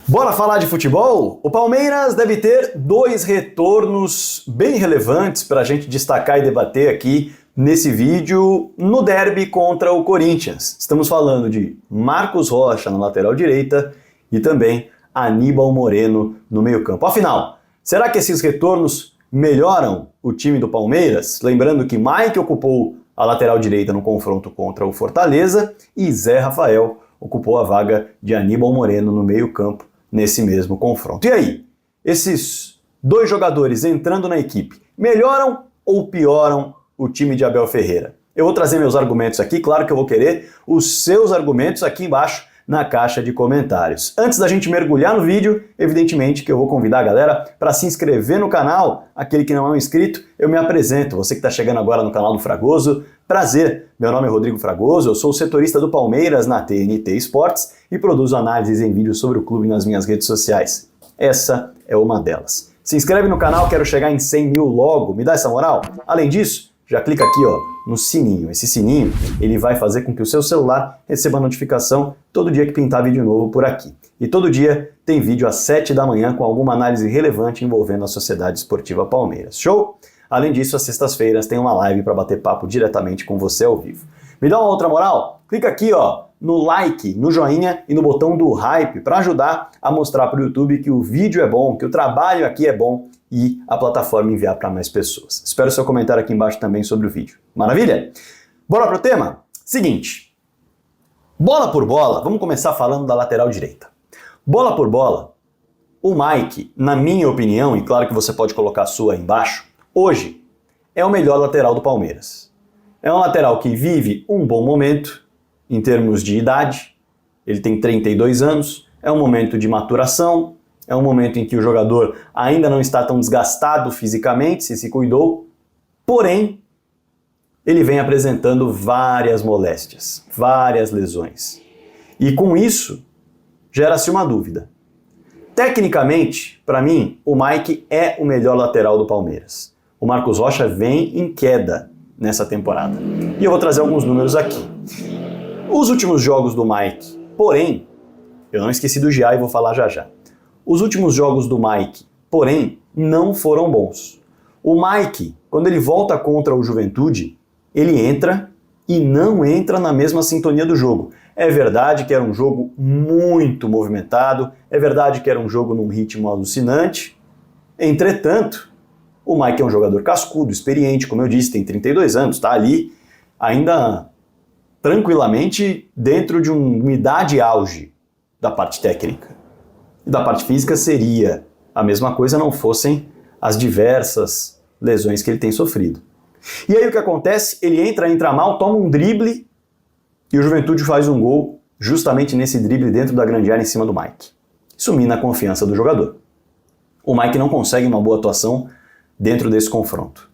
Bora falar de futebol? O Palmeiras deve ter dois retornos bem relevantes para a gente destacar e debater aqui nesse vídeo no derby contra o Corinthians. Estamos falando de Marcos Rocha na lateral direita e também Aníbal Moreno no meio-campo. Afinal, será que esses retornos melhoram o time do Palmeiras? Lembrando que Mike ocupou a lateral direita no confronto contra o Fortaleza e Zé Rafael ocupou a vaga de Aníbal Moreno no meio-campo nesse mesmo confronto. E aí, esses dois jogadores entrando na equipe, melhoram ou pioram o time de Abel Ferreira? Eu vou trazer meus argumentos aqui, claro que eu vou querer os seus argumentos aqui embaixo na caixa de comentários. Antes da gente mergulhar no vídeo, evidentemente que eu vou convidar a galera para se inscrever no canal. Aquele que não é um inscrito, eu me apresento. Você que está chegando agora no canal do Fragoso, prazer. Meu nome é Rodrigo Fragoso, eu sou o setorista do Palmeiras na TNT Esportes e produzo análises em vídeo sobre o clube nas minhas redes sociais. Essa é uma delas. Se inscreve no canal, quero chegar em 100 mil logo, me dá essa moral? Além disso, já clica aqui no sininho. Esse sininho ele vai fazer com que o seu celular receba notificação todo dia que pintar vídeo novo por aqui. E todo dia tem vídeo às 7 da manhã com alguma análise relevante envolvendo a Sociedade Esportiva Palmeiras. Show? Além disso, às sextas-feiras tem uma live para bater papo diretamente com você ao vivo. Me dá uma outra moral? Clica aqui no like, no joinha e no botão do hype para ajudar a mostrar para o YouTube que o vídeo é bom, que o trabalho aqui é bom e a plataforma enviar para mais pessoas. Espero seu comentário aqui embaixo também sobre o vídeo. Maravilha? Bora pro tema? Seguinte, bola por bola, vamos começar falando da lateral direita. Bola por bola, o Mike, na minha opinião, e claro que você pode colocar a sua aí embaixo, hoje é o melhor lateral do Palmeiras. É um lateral que vive um bom momento em termos de idade, ele tem 32 anos, é um momento de maturação, é um momento em que o jogador ainda não está tão desgastado fisicamente, se cuidou, porém, ele vem apresentando várias moléstias, várias lesões. E com isso, gera-se uma dúvida. Tecnicamente, para mim, o Mike é o melhor lateral do Palmeiras. O Marcos Rocha vem em queda nessa temporada. E eu vou trazer alguns números aqui. Os últimos jogos do Mike, porém, eu não esqueci do Gia e vou falar já já. Os últimos jogos do Mike, porém, não foram bons. O Mike, quando ele volta contra o Juventude, ele entra e não entra na mesma sintonia do jogo. É verdade que era um jogo muito movimentado, é verdade que era um jogo num ritmo alucinante. Entretanto, o Mike é um jogador cascudo, experiente, como eu disse, tem 32 anos, está ali ainda tranquilamente dentro de uma idade auge da parte técnica. E da parte física seria a mesma coisa, não fossem as diversas lesões que ele tem sofrido. E aí o que acontece? Ele entra mal, toma um drible e o Juventude faz um gol justamente nesse drible dentro da grande área em cima do Mike. Isso mina a confiança do jogador. O Mike não consegue uma boa atuação dentro desse confronto.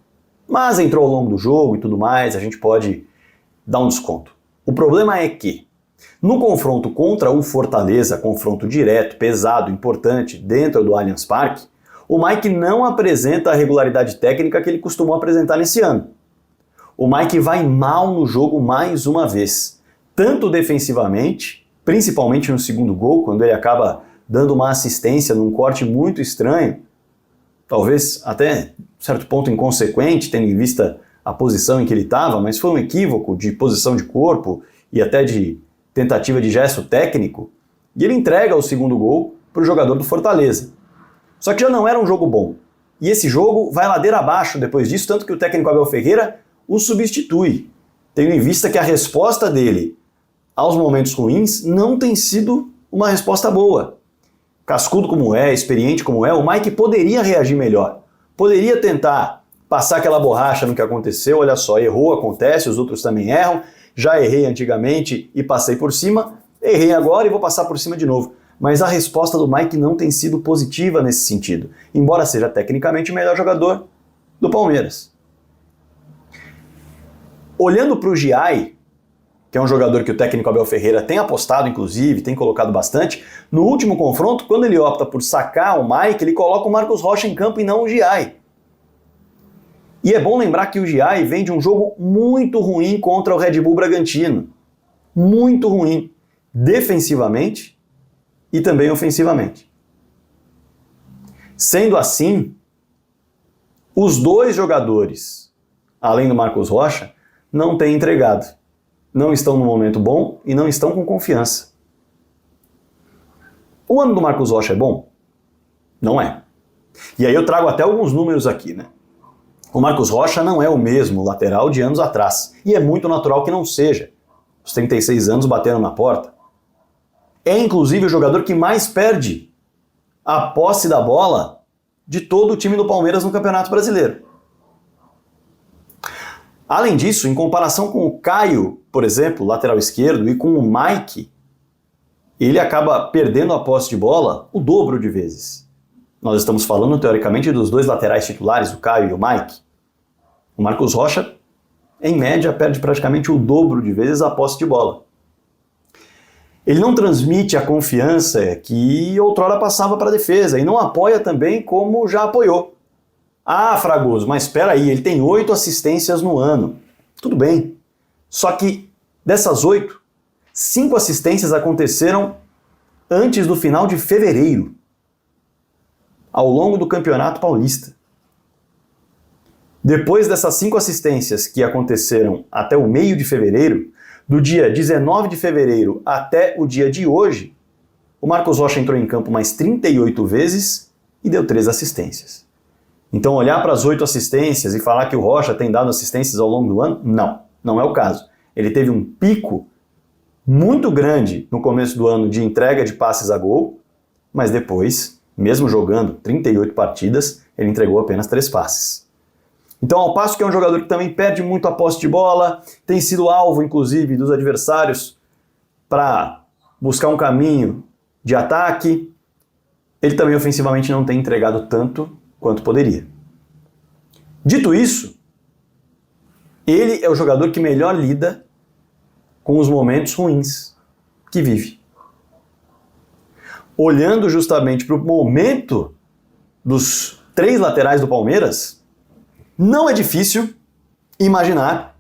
Mas entrou ao longo do jogo e tudo mais, a gente pode dar um desconto. O problema é que no confronto contra o Fortaleza, confronto direto, pesado, importante, dentro do Allianz Parque, o Mike não apresenta a regularidade técnica que ele costumou apresentar nesse ano. O Mike vai mal no jogo mais uma vez, tanto defensivamente, principalmente no segundo gol, quando ele acaba dando uma assistência num corte muito estranho, talvez até certo ponto inconsequente, tendo em vista a posição em que ele estava, mas foi um equívoco de posição de corpo e até de tentativa de gesto técnico, e ele entrega o segundo gol para o jogador do Fortaleza. Só que já não era um jogo bom. E esse jogo vai ladeira abaixo depois disso, tanto que o técnico Abel Ferreira o substitui, tendo em vista que a resposta dele aos momentos ruins não tem sido uma resposta boa. Cascudo como é, experiente como é, o Mike poderia reagir melhor. Poderia tentar passar aquela borracha no que aconteceu, olha só, errou, acontece, os outros também erram, já errei antigamente e passei por cima, errei agora e vou passar por cima de novo. Mas a resposta do Mike não tem sido positiva nesse sentido, embora seja tecnicamente o melhor jogador do Palmeiras. Olhando para o Giai, que é um jogador que o técnico Abel Ferreira tem apostado, inclusive, tem colocado bastante, no último confronto, quando ele opta por sacar o Mike, ele coloca o Marcos Rocha em campo e não o Giai. E é bom lembrar que o Giai vem de um jogo muito ruim contra o Red Bull Bragantino. Muito ruim. Defensivamente e também ofensivamente. Sendo assim, os dois jogadores, além do Marcos Rocha, não têm entregado. Não estão num momento bom e não estão com confiança. O ano do Marcos Rocha é bom? Não é. E aí eu trago até alguns números aqui, né? O Marcos Rocha não é o mesmo lateral de anos atrás. E é muito natural que não seja. Os 36 anos bateram na porta. É inclusive o jogador que mais perde a posse da bola de todo o time do Palmeiras no Campeonato Brasileiro. Além disso, em comparação com o Caio, por exemplo, lateral esquerdo, e com o Mike, ele acaba perdendo a posse de bola o dobro de vezes. Nós estamos falando, teoricamente, dos dois laterais titulares, o Caio e o Mike. O Marcos Rocha, em média, perde praticamente o dobro de vezes a posse de bola. Ele não transmite a confiança que outrora passava para a defesa e não apoia também como já apoiou. Ah, Fragoso, mas espera aí, ele tem 8 assistências no ano. Tudo bem. Só que dessas 8, 5 assistências aconteceram antes do final de fevereiro, ao longo do Campeonato Paulista. Depois dessas 5 assistências que aconteceram até o meio de fevereiro, do dia 19 de fevereiro até o dia de hoje, o Marcos Rocha entrou em campo mais 38 vezes e deu 3 assistências. Então olhar para as 8 assistências e falar que o Rocha tem dado assistências ao longo do ano, não é o caso. Ele teve um pico muito grande no começo do ano de entrega de passes a gol, mas depois, mesmo jogando 38 partidas, ele entregou apenas 3 passes. Então, ao passo que é um jogador que também perde muito a posse de bola, tem sido alvo, inclusive, dos adversários para buscar um caminho de ataque, ele também ofensivamente não tem entregado tanto quanto poderia. Dito isso, ele é o jogador que melhor lida com os momentos ruins que vive. Olhando justamente para o momento dos 3 laterais do Palmeiras, não é difícil imaginar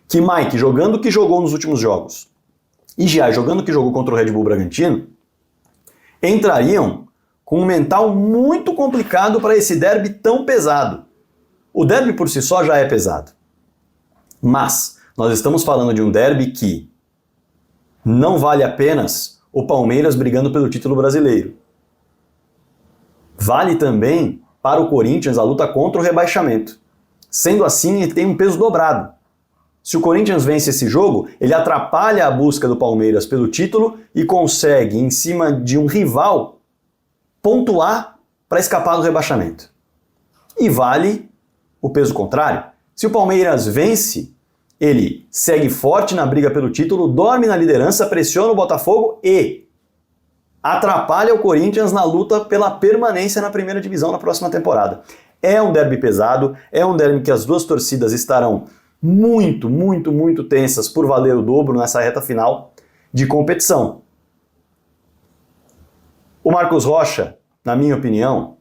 que Mike, jogando o que jogou nos últimos jogos, e Giai, jogando o que jogou contra o Red Bull Bragantino, entrariam com um mental muito complicado para esse derby tão pesado. O derby por si só já é pesado. Mas nós estamos falando de um derby que não vale apenas o Palmeiras brigando pelo título brasileiro. Vale também para o Corinthians a luta contra o rebaixamento. Sendo assim, ele tem um peso dobrado. Se o Corinthians vence esse jogo, ele atrapalha a busca do Palmeiras pelo título e consegue, em cima de um rival, pontuar para escapar do rebaixamento. E vale o peso contrário. Se o Palmeiras vence, ele segue forte na briga pelo título, dorme na liderança, pressiona o Botafogo e atrapalha o Corinthians na luta pela permanência na primeira divisão na próxima temporada. É um derby pesado, é um derby que as duas torcidas estarão muito tensas por valer o dobro nessa reta final de competição. O Marcos Rocha, na minha opinião,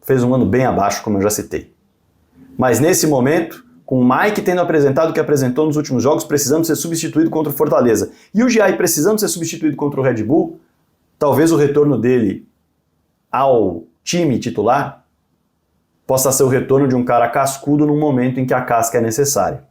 fez um ano bem abaixo, como eu já citei. Mas nesse momento, com o Mike tendo apresentado o que apresentou nos últimos jogos, precisando ser substituído contra o Fortaleza, e o Giai precisando ser substituído contra o Red Bull, talvez o retorno dele ao time titular possa ser o retorno de um cara cascudo num momento em que a casca é necessária.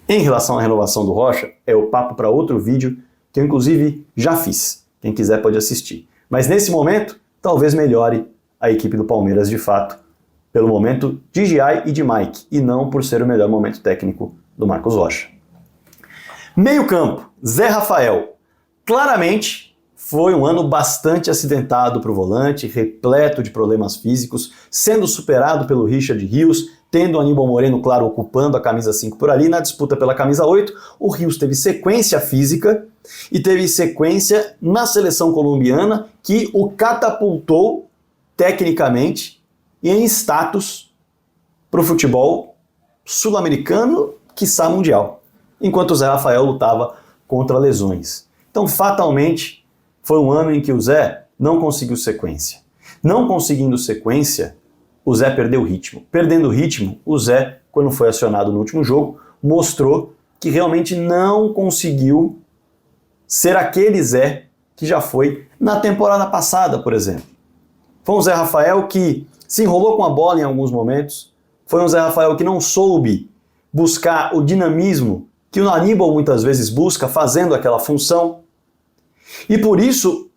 Em relação à renovação do Rocha, é o papo para outro vídeo que eu inclusive já fiz. Quem quiser pode assistir. Mas nesse momento, talvez melhore a equipe do Palmeiras de fato, pelo momento de Giai e de Mike, e não por ser o melhor momento técnico do Marcos Rocha. Meio campo, Zé Rafael. Claramente foi um ano bastante acidentado para o volante, repleto de problemas físicos, sendo superado pelo Richard Rios, tendo o Aníbal Moreno, claro, ocupando a camisa 5 por ali. Na disputa pela camisa 8, o Rios teve sequência física e teve sequência na seleção colombiana, que o catapultou tecnicamente e em status para o futebol sul-americano, quiçá mundial, enquanto o Zé Rafael lutava contra lesões. Então, fatalmente, foi um ano em que o Zé não conseguiu sequência. Não conseguindo sequência, o Zé perdeu o ritmo. Perdendo o ritmo, o Zé, quando foi acionado no último jogo, mostrou que realmente não conseguiu ser aquele Zé que já foi na temporada passada, por exemplo. Foi um Zé Rafael que se enrolou com a bola em alguns momentos, foi um Zé Rafael que não soube buscar o dinamismo que o Aníbal muitas vezes busca fazendo aquela função, e por isso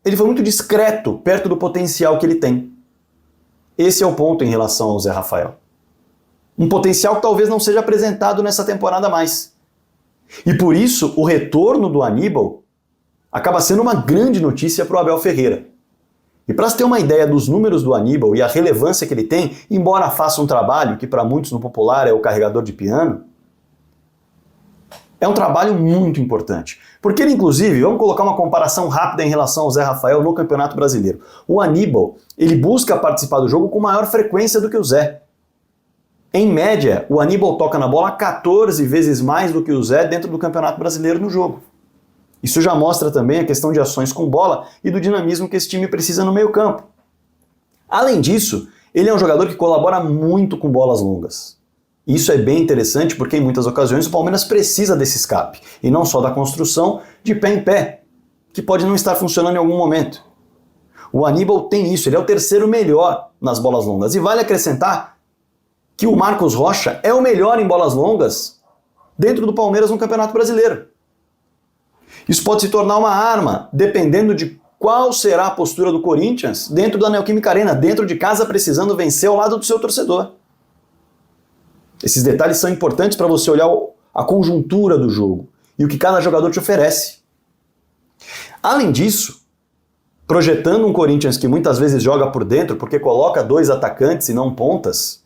ele foi muito discreto perto do potencial que ele tem. Esse é o ponto em relação ao Zé Rafael. Um potencial que talvez não seja apresentado nessa temporada mais. E por isso o retorno do Aníbal acaba sendo uma grande notícia para o Abel Ferreira. E para você ter uma ideia dos números do Aníbal e a relevância que ele tem, embora faça um trabalho que para muitos no popular é o carregador de piano, é um trabalho muito importante. Porque ele, inclusive, vamos colocar uma comparação rápida em relação ao Zé Rafael no Campeonato Brasileiro. O Aníbal, ele busca participar do jogo com maior frequência do que o Zé. Em média, o Aníbal toca na bola 14 vezes mais do que o Zé dentro do Campeonato Brasileiro no jogo. Isso já mostra também a questão de ações com bola e do dinamismo que esse time precisa no meio-campo. Além disso, ele é um jogador que colabora muito com bolas longas. Isso é bem interessante porque em muitas ocasiões o Palmeiras precisa desse escape, e não só da construção de pé em pé, que pode não estar funcionando em algum momento. O Aníbal tem isso, ele é o terceiro melhor nas bolas longas. E vale acrescentar que o Marcos Rocha é o melhor em bolas longas dentro do Palmeiras no Campeonato Brasileiro. Isso pode se tornar uma arma, dependendo de qual será a postura do Corinthians dentro da Neoquímica Arena, dentro de casa, precisando vencer ao lado do seu torcedor. Esses detalhes são importantes para você olhar a conjuntura do jogo e o que cada jogador te oferece. Além disso, projetando um Corinthians que muitas vezes joga por dentro porque coloca dois atacantes e não pontas,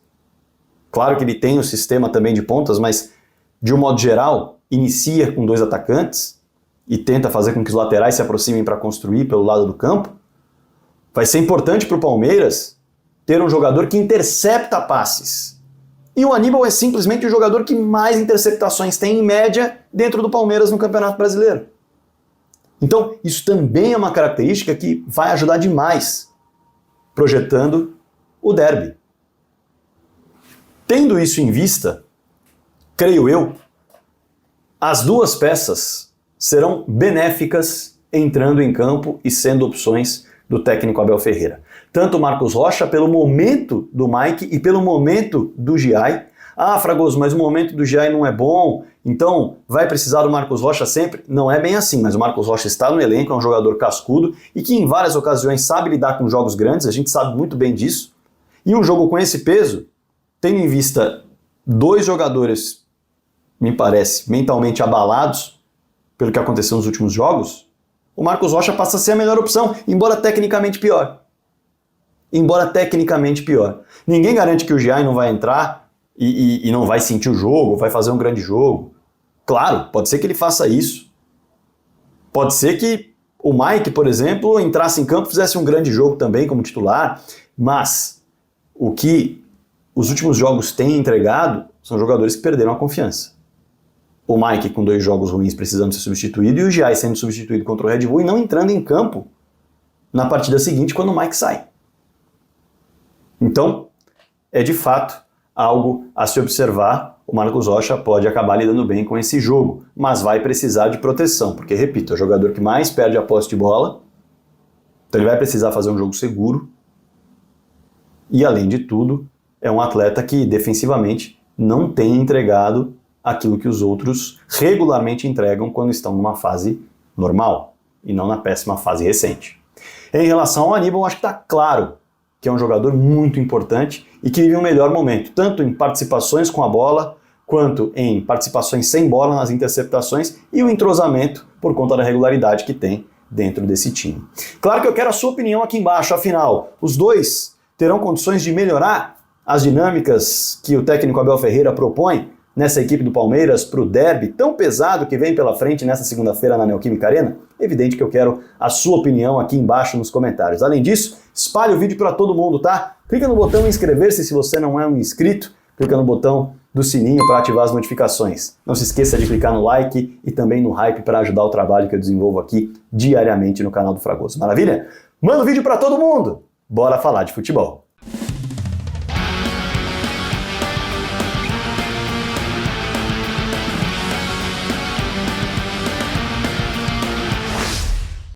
claro que ele tem o sistema também de pontas, mas de um modo geral, inicia com dois atacantes e tenta fazer com que os laterais se aproximem para construir pelo lado do campo, vai ser importante para o Palmeiras ter um jogador que intercepta passes. E o Aníbal é simplesmente o jogador que mais interceptações tem em média dentro do Palmeiras no Campeonato Brasileiro. Então, isso também é uma característica que vai ajudar demais projetando o derby. Tendo isso em vista, creio eu, as duas peças serão benéficas entrando em campo e sendo opções do técnico Abel Ferreira. Tanto o Marcos Rocha, pelo momento do Mike e pelo momento do Giai. Ah, Fragoso, mas o momento do Giai não é bom, então vai precisar do Marcos Rocha sempre? Não é bem assim, mas o Marcos Rocha está no elenco, é um jogador cascudo e que em várias ocasiões sabe lidar com jogos grandes, a gente sabe muito bem disso. E um jogo com esse peso, tendo em vista dois jogadores, me parece, mentalmente abalados pelo que aconteceu nos últimos jogos, o Marcos Rocha passa a ser a melhor opção, embora tecnicamente pior. Ninguém garante que o Giai não vai entrar e não vai sentir o jogo, vai fazer um grande jogo. Claro, pode ser que ele faça isso. Pode ser que o Mike, por exemplo, entrasse em campo e fizesse um grande jogo também como titular, mas o que os últimos jogos têm entregado são jogadores que perderam a confiança. O Mike com 2 jogos ruins precisando ser substituído e o Giai sendo substituído contra o Red Bull e não entrando em campo na partida seguinte quando o Mike sai. Então, é de fato algo a se observar. O Marcos Rocha pode acabar lidando bem com esse jogo, mas vai precisar de proteção, porque, repito, é o jogador que mais perde a posse de bola, então ele vai precisar fazer um jogo seguro e, além de tudo, é um atleta que defensivamente não tem entregado aquilo que os outros regularmente entregam quando estão numa fase normal e não na péssima fase recente. Em relação ao Aníbal, acho que está claro que é um jogador muito importante e que vive um melhor momento, tanto em participações com a bola, quanto em participações sem bola nas interceptações e o entrosamento por conta da regularidade que tem dentro desse time. Claro que eu quero a sua opinião aqui embaixo, afinal, os dois terão condições de melhorar as dinâmicas que o técnico Abel Ferreira propõe nessa equipe do Palmeiras para o derby tão pesado que vem pela frente nessa segunda-feira na Neoquímica Arena? Evidente que eu quero a sua opinião aqui embaixo nos comentários. Além disso, espalhe o vídeo para todo mundo, tá? Clica no botão inscrever-se se você não é um inscrito, clica no botão do sininho para ativar as notificações. Não se esqueça de clicar no like e também no hype para ajudar o trabalho que eu desenvolvo aqui diariamente no canal do Fragoso. Maravilha? Manda o vídeo para todo mundo! Bora falar de futebol!